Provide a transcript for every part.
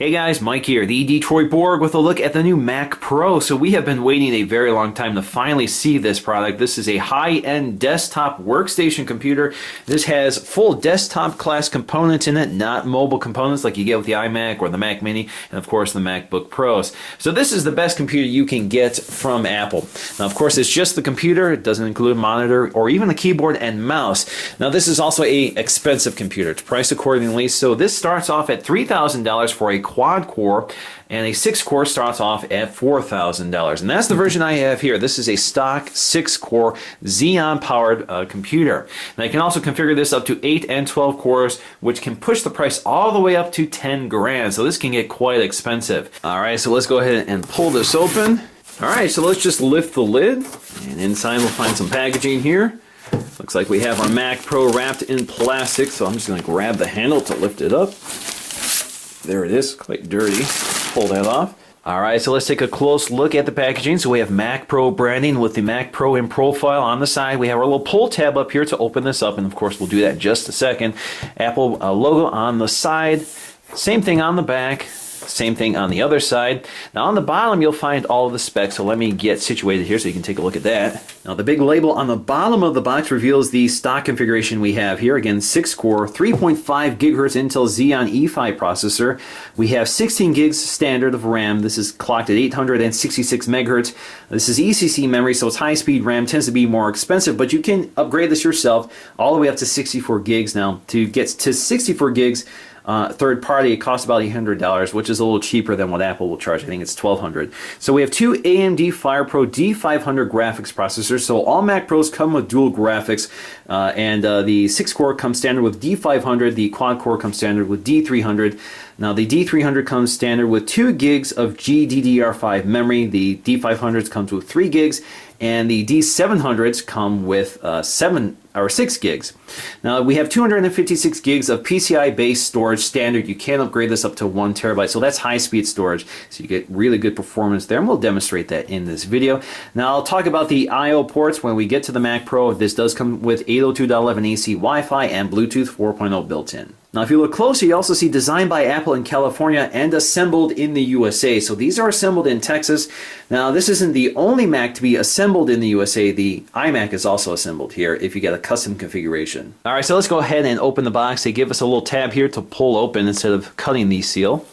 Hey guys, Mike here, the Detroit Borg with a look at the new Mac Pro. So we have been waiting a very long time to finally see this product. This is a high-end desktop workstation computer. This has full desktop class components in it, not mobile components like you get with the iMac or the Mac Mini, and of course the MacBook Pros. So this is the best computer you can get from Apple. Now of course it's just the computer, it doesn't include a monitor or even a keyboard and mouse. Now this is also an expensive computer. It's priced accordingly. So this starts off at $3,000 for a quad core, and a 6-core starts off at $4,000. And that's the version I have here. This is a stock 6-core Xeon powered computer. Now you can also configure this up to 8 and 12 cores, which can push the price all the way up to 10 grand. So this can get quite expensive. All right, so let's go ahead and pull this open. All right, so let's just lift the lid, and inside we'll find some packaging here. Looks like we have our Mac Pro wrapped in plastic, so I'm just going to grab the handle to lift it up. There it is, quite dirty. Pull that off. All right, so let's take a close look at the packaging. So we have Mac Pro branding with the Mac Pro in profile on the side. We have our little pull tab up here to open this up, and of course we'll do that in just a second. Apple logo on the side. Same thing on the back. Same thing on the other side. Now on the bottom you'll find all of the specs, so let me get situated here so you can take a look at that. Now the big label on the bottom of the box reveals the stock configuration we have here. Again, 6-core, 3.5 gigahertz Intel Xeon E5 processor. We have 16 gigs standard of RAM. This is clocked at 866 megahertz. This is ECC memory, so it's high-speed RAM, tends to be more expensive, but you can upgrade this yourself all the way up to 64 gigs. Now to get to 64 gigs, third party, it costs about $800, which is a little cheaper than what Apple will charge. I think it's $1,200. So we have two AMD FirePro D500 graphics processors. So all Mac Pros come with dual graphics, and the 6-core comes standard with D500. The quad-core comes standard with D300. Now the D300 comes standard with 2 gigs of GDDR5 memory. The D500s comes with 3 gigs, and the D700s come with 6 gigs. Now we have 256 gigs of PCI-based storage standard. You can upgrade this up to 1 terabyte, so that's high-speed storage, so you get really good performance there, and we'll demonstrate that in this video. Now I'll talk about the I/O ports when we get to the Mac Pro. This does come with 802.11ac Wi-Fi and Bluetooth 4.0 built in. Now if you look closer, you also see designed by Apple in California and assembled in the USA. So these are assembled in Texas. Now this isn't the only Mac to be assembled in the USA. The iMac is also assembled here if you get a custom configuration. All right, so let's go ahead and open the box. They give us a little tab here to pull open instead of cutting the seal.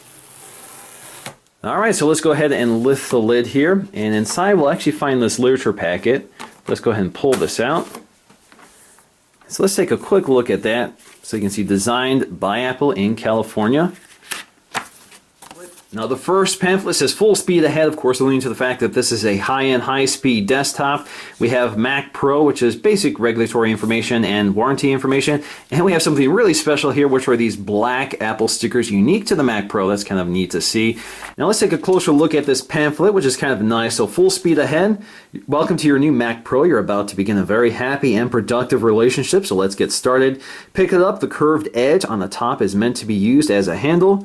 All right, so let's go ahead and lift the lid here. And inside we'll actually find this literature packet. Let's go ahead and pull this out. So let's take a quick look at that. So you can see designed by Apple in California. Now the first pamphlet says full speed ahead, of course alluding to the fact that this is a high-end, high-speed desktop. We have Mac Pro, which is basic regulatory information and warranty information. And we have something really special here, which are these black Apple stickers unique to the Mac Pro. That's kind of neat to see. Now let's take a closer look at this pamphlet, which is kind of nice. So full speed ahead. Welcome to your new Mac Pro. You're about to begin a very happy and productive relationship. So let's get started. Pick it up. The curved edge on the top is meant to be used as a handle.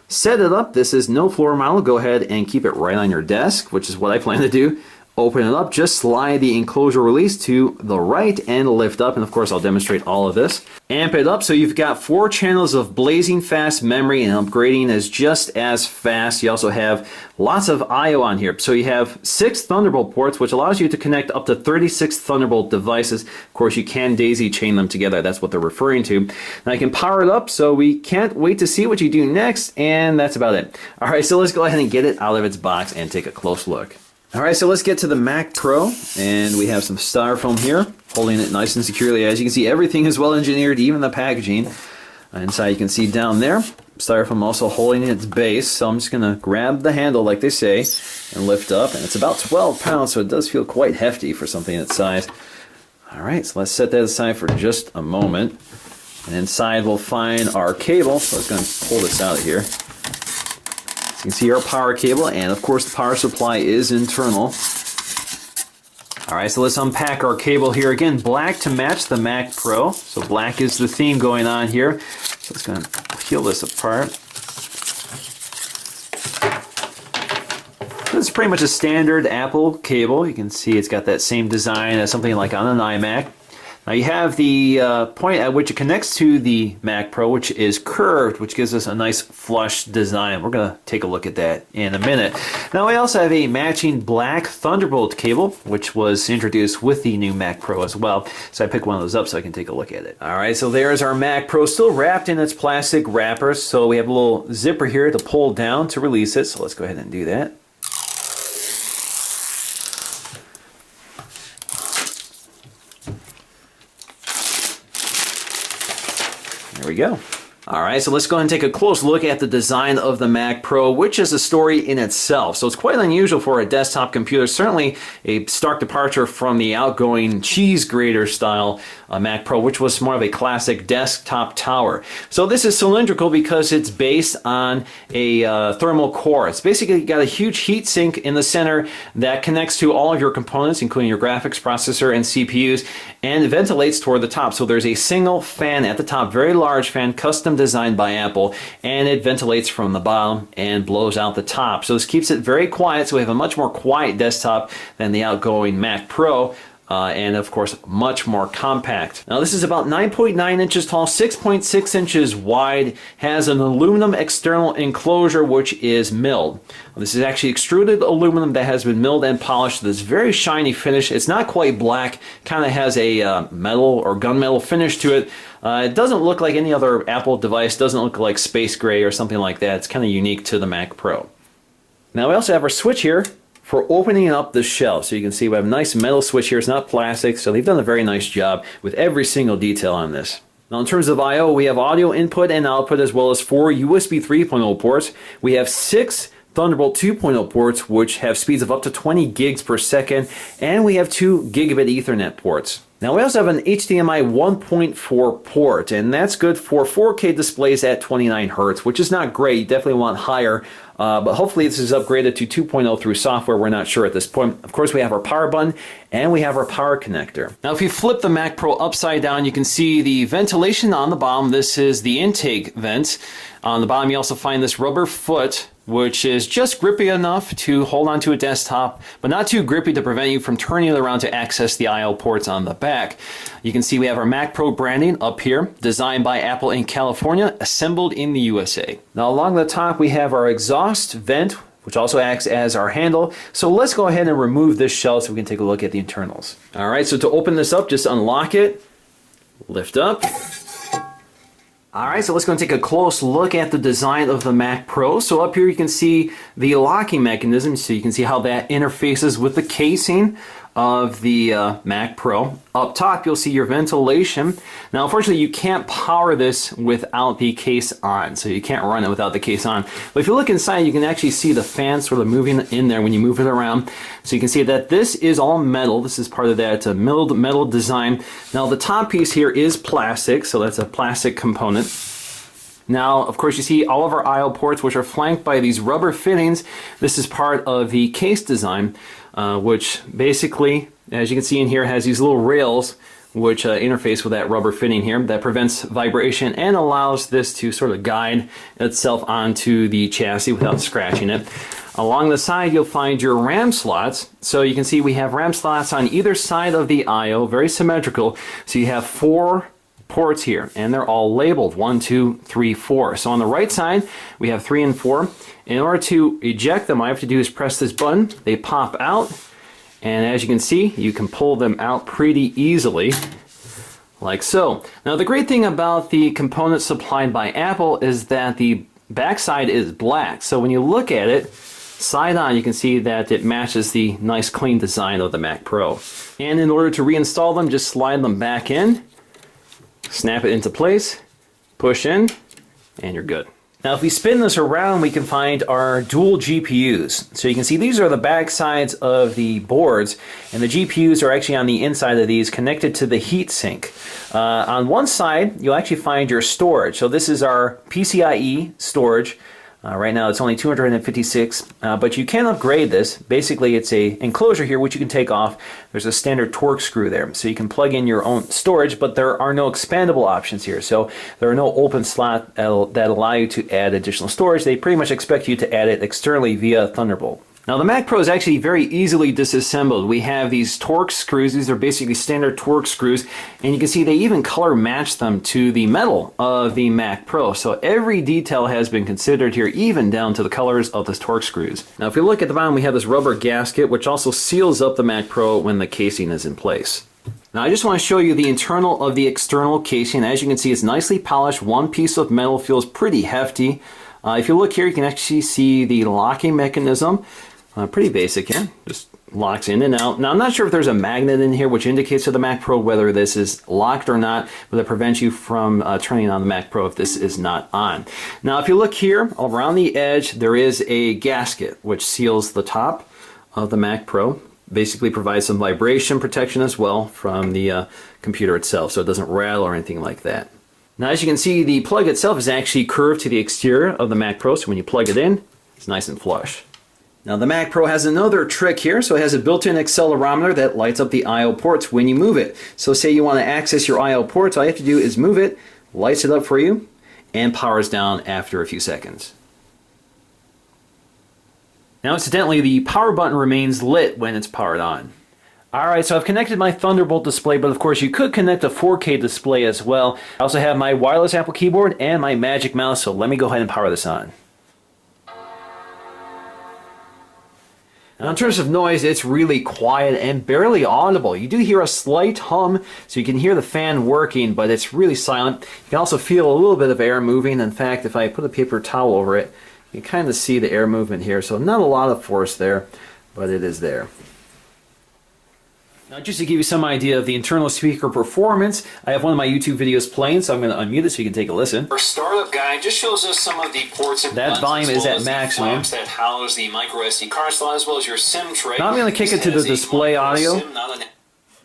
Set it up. This is no floor model. Go ahead and keep it right on your desk, which is what I plan to do. Open it up. Just slide the enclosure release to the right and lift up. And of course, I'll demonstrate all of this. Amp it up. So you've got 4 channels of blazing fast memory, and upgrading is just as fast. You also have lots of I/O on here. So you have 6 Thunderbolt ports, which allows you to connect up to 36 Thunderbolt devices. Of course, you can daisy chain them together. That's what they're referring to. Now I can power it up, so we can't wait to see what you do next. And that's about it. All right, so let's go ahead and get it out of its box and take a close look. All right, so let's get to the Mac Pro, and we have some styrofoam here, holding it nice and securely. As you can see, everything is well engineered, even the packaging. Inside you can see down there, styrofoam also holding its base. So I'm just gonna grab the handle like they say and lift up, and it's about 12 pounds, so it does feel quite hefty for something its size. All right, so let's set that aside for just a moment. And inside we'll find our cable, so let's go pull this out of here. You can see our power cable, and of course the power supply is internal. Alright, so let's unpack our cable here. Again, black to match the Mac Pro. So black is the theme going on here. So let's go and peel this apart. This is pretty much a standard Apple cable. You can see it's got that same design as something like on an iMac. Now you have the point at which it connects to the Mac Pro, which is curved, which gives us a nice flush design. We're going to take a look at that in a minute. Now we also have a matching black Thunderbolt cable, which was introduced with the new Mac Pro as well. So I picked one of those up so I can take a look at it. All right, so there's our Mac Pro, still wrapped in its plastic wrapper. So we have a little zipper here to pull down to release it. So let's go ahead and do that. There we go. All right, so let's go ahead and take a close look at the design of the Mac Pro, which is a story in itself. So it's quite unusual for a desktop computer, certainly a stark departure from the outgoing cheese grater style Mac Pro, which was more of a classic desktop tower. So this is cylindrical because it's based on a thermal core. It's basically got a huge heat sink in the center that connects to all of your components, including your graphics processor and CPUs, and ventilates toward the top. So there's a single fan at the top, very large fan, custom designed by Apple, and it ventilates from the bottom and blows out the top. So this keeps it very quiet, so we have a much more quiet desktop than the outgoing Mac Pro. And of course, much more compact. Now this is about 9.9 inches tall, 6.6 inches wide, has an aluminum external enclosure which is milled. This is actually extruded aluminum that has been milled and polished. This very shiny finish. It's not quite black, kind of has a metal or gunmetal finish to it. It doesn't look like any other Apple device, doesn't look like space gray or something like that. It's kind of unique to the Mac Pro. Now we also have our switch here for opening up the shell. So you can see we have a nice metal switch here. It's not plastic, so they've done a very nice job with every single detail on this. Now in terms of I/O, we have audio input and output as well as 4 USB 3.0 ports. We have 6 Thunderbolt 2.0 ports, which have speeds of up to 20 gigs per second, and we have 2 gigabit Ethernet ports. Now we also have an HDMI 1.4 port, and that's good for 4K displays at 29 Hertz, which is not great. You definitely want higher, but hopefully this is upgraded to 2.0 through software. We're not sure at this point. Of course, we have our power button, and we have our power connector. Now if you flip the Mac Pro upside down, you can see the ventilation on the bottom. This is the intake vent. On the bottom, you also find this rubber foot, which is just grippy enough to hold onto a desktop, but not too grippy to prevent you from turning it around to access the I/O ports on the back. You can see we have our Mac Pro branding up here, designed by Apple in California, assembled in the USA. Now along the top, we have our exhaust vent, which also acts as our handle. So let's go ahead and remove this shell so we can take a look at the internals. All right, so to open this up, just unlock it, lift up. All right, so let's go and take a close look at the design of the Mac Pro. So up here you can see the locking mechanism, so you can see how that interfaces with the casing of the Mac Pro. Up top you'll see your ventilation. Now unfortunately you can't power this without the case on, so you can't run it without the case on. But if you look inside, you can actually see the fan sort of moving in there when you move it around. So you can see that this is all metal. This is part of that milled metal design. Now the top piece here is plastic, so that's a plastic component. Now, of course, you see all of our I/O ports, which are flanked by these rubber fittings. This is part of the case design, which basically, as you can see in here, has these little rails which interface with that rubber fitting here that prevents vibration and allows this to sort of guide itself onto the chassis without scratching it. Along the side, you'll find your RAM slots. So you can see we have RAM slots on either side of the I/O, very symmetrical. So you have 4 ports here, and they're all labeled 1, 2, 3, 4. So on the right side, we have 3 and 4. In order to eject them, all I have to do is press this button. They pop out, and as you can see, you can pull them out pretty easily, like so. Now the great thing about the components supplied by Apple is that the backside is black. So when you look at it, side on, you can see that it matches the nice clean design of the Mac Pro. And in order to reinstall them, just slide them back in, snap it into place, push in, and you're good. Now if we spin this around, we can find our dual GPUs. So you can see these are the back sides of the boards, and the GPUs are actually on the inside of these, connected to the heat sink. On one side, you'll actually find your storage. So this is our PCIe storage. Right now it's only 256, but you can upgrade this. Basically it's a enclosure here which you can take off. There's a standard Torx screw there, so you can plug in your own storage, but there are no expandable options here. So there are no open slots that allow you to add additional storage. They pretty much expect you to add it externally via Thunderbolt. Now the Mac Pro is actually very easily disassembled. We have these Torx screws. These are basically standard Torx screws, and you can see they even color match them to the metal of the Mac Pro. So every detail has been considered here, even down to the colors of the Torx screws. Now if you look at the bottom, we have this rubber gasket which also seals up the Mac Pro when the casing is in place. Now I just want to show you the internal of the external casing. As you can see, it's nicely polished. One piece of metal feels pretty hefty. If you look here, you can actually see the locking mechanism. Pretty basic here, just locks in and out. Now I'm not sure if there's a magnet in here which indicates to the Mac Pro whether this is locked or not, but it prevents you from turning on the Mac Pro if this is not on. Now if you look here, around the edge there is a gasket which seals the top of the Mac Pro. Basically provides some vibration protection as well from the computer itself, so it doesn't rattle or anything like that. Now as you can see, the plug itself is actually curved to the exterior of the Mac Pro, so when you plug it in, it's nice and flush. Now the Mac Pro has another trick here, so it has a built-in accelerometer that lights up the I/O ports when you move it. So say you want to access your I/O ports, all you have to do is move it, lights it up for you, and powers down after a few seconds. Now incidentally, the power button remains lit when it's powered on. Alright, so I've connected my Thunderbolt display, but of course you could connect a 4K display as well. I also have my wireless Apple keyboard and my Magic Mouse, so let me go ahead and power this on. Now in terms of noise, it's really quiet and barely audible. You do hear a slight hum, so you can hear the fan working, but it's really silent. You can also feel a little bit of air moving. In fact, if I put a paper towel over it, you can kind of see the air movement here. So not a lot of force there, but it is there. Now just to give you some idea of the internal speaker performance, I have one of my YouTube videos playing, so I'm going to unmute it so you can take a listen. Our startup guide just shows us some of the ports and that volume is at maximum. That house the micro SD card slot as well as your SIM tray. Now I'm going to kick it to the display audio.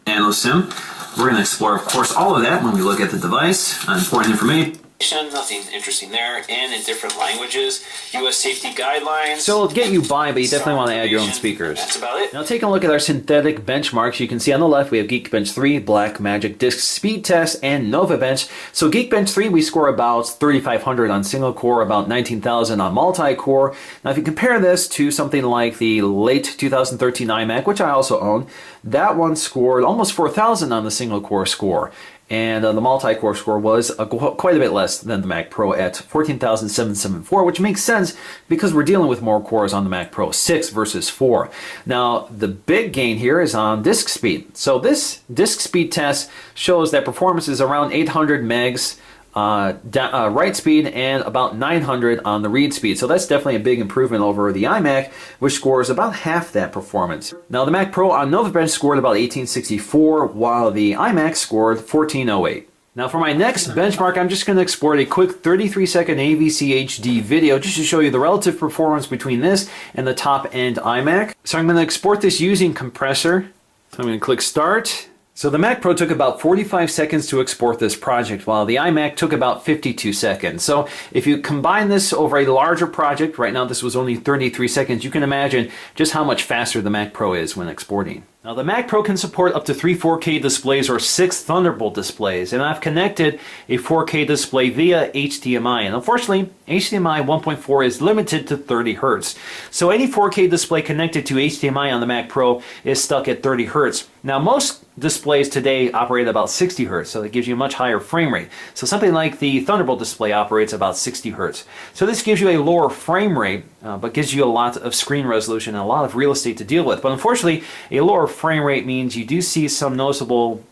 Nano SIM. We're going to explore, of course, all of that when we look at the device. Important information. Nothing interesting there, and in different languages. U.S. safety guidelines. So it'll get you by, but you definitely want to add your own speakers. That's about it. Now taking a look at our synthetic benchmarks, you can see on the left we have Geekbench 3, Blackmagic Disk Speed Test, and NovaBench. So Geekbench 3 we score about 3,500 on single core, about 19,000 on multi-core. Now if you compare this to something like the late 2013 iMac, which I also own, that one scored almost 4,000 on the single core score. And the multi-core score was quite a bit less than the Mac Pro at 14,774, which makes sense because we're dealing with more cores on the Mac Pro, 6 versus 4. Now, the big gain here is on disk speed. So this disk speed test shows that performance is around 800 megs write speed and about 900 on the read speed. So that's definitely a big improvement over the iMac, which scores about half that performance. Now the Mac Pro on NovaBench scored about 1864, while the iMac scored 1408. Now for my next benchmark, I'm just going to export a quick 33-second AVC HD video just to show you the relative performance between this and the top-end iMac. So I'm going to export this using Compressor. So I'm going to click Start. So the Mac Pro took about 45 seconds to export this project, while the iMac took about 52 seconds. So if you combine this over a larger project, right now this was only 33 seconds, you can imagine just how much faster the Mac Pro is when exporting. Now the Mac Pro can support up to 3 4K displays or 6 Thunderbolt displays, and I've connected a 4K display via HDMI, and unfortunately HDMI 1.4 is limited to 30 Hz. So any 4K display connected to HDMI on the Mac Pro is stuck at 30 Hz. Now most displays today operate at about 60 Hz, so it gives you a much higher frame rate. So something like the Thunderbolt display operates about 60 Hz. So this gives you a lower frame rate, but gives you a lot of screen resolution and a lot of real estate to deal with. But unfortunately, a lower frame rate means you do see some noticeable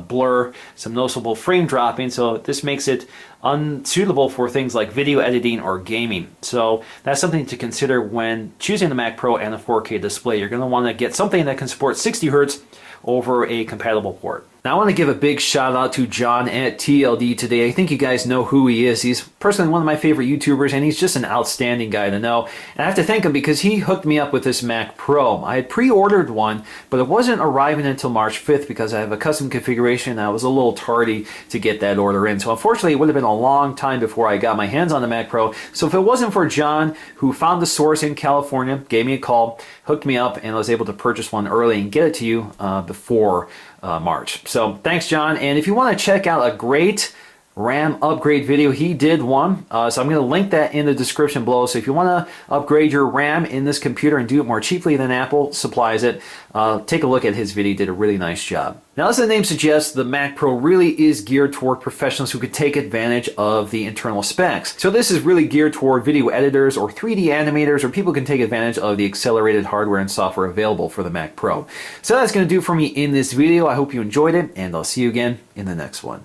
blur, some noticeable frame dropping, so this makes it unsuitable for things like video editing or gaming. So that's something to consider when choosing the Mac Pro and a 4K display. You're going to want to get something that can support 60 Hz over a compatible port. Now I want to give a big shout out to John at TLD today. I think you guys know who he is. He's personally one of my favorite YouTubers, and he's just an outstanding guy to know. And I have to thank him because he hooked me up with this Mac Pro. I had pre-ordered one, but it wasn't arriving until March 5th because I have a custom configuration and I was a little tardy to get that order in. So unfortunately it would have been a long time before I got my hands on the Mac Pro. So if it wasn't for John, who found the source in California, gave me a call, hooked me up, and I was able to purchase one early and get it to you before March. So thanks, John. And if you want to check out a great RAM upgrade video. He did one, so I'm going to link that in the description below. So if you want to upgrade your RAM in this computer and do it more cheaply than Apple supplies it, take a look at his video. He did a really nice job. Now, as the name suggests, the Mac Pro really is geared toward professionals who could take advantage of the internal specs. So this is really geared toward video editors or 3D animators, or people can take advantage of the accelerated hardware and software available for the Mac Pro. So that's going to do for me in this video. I hope you enjoyed it, and I'll see you again in the next one.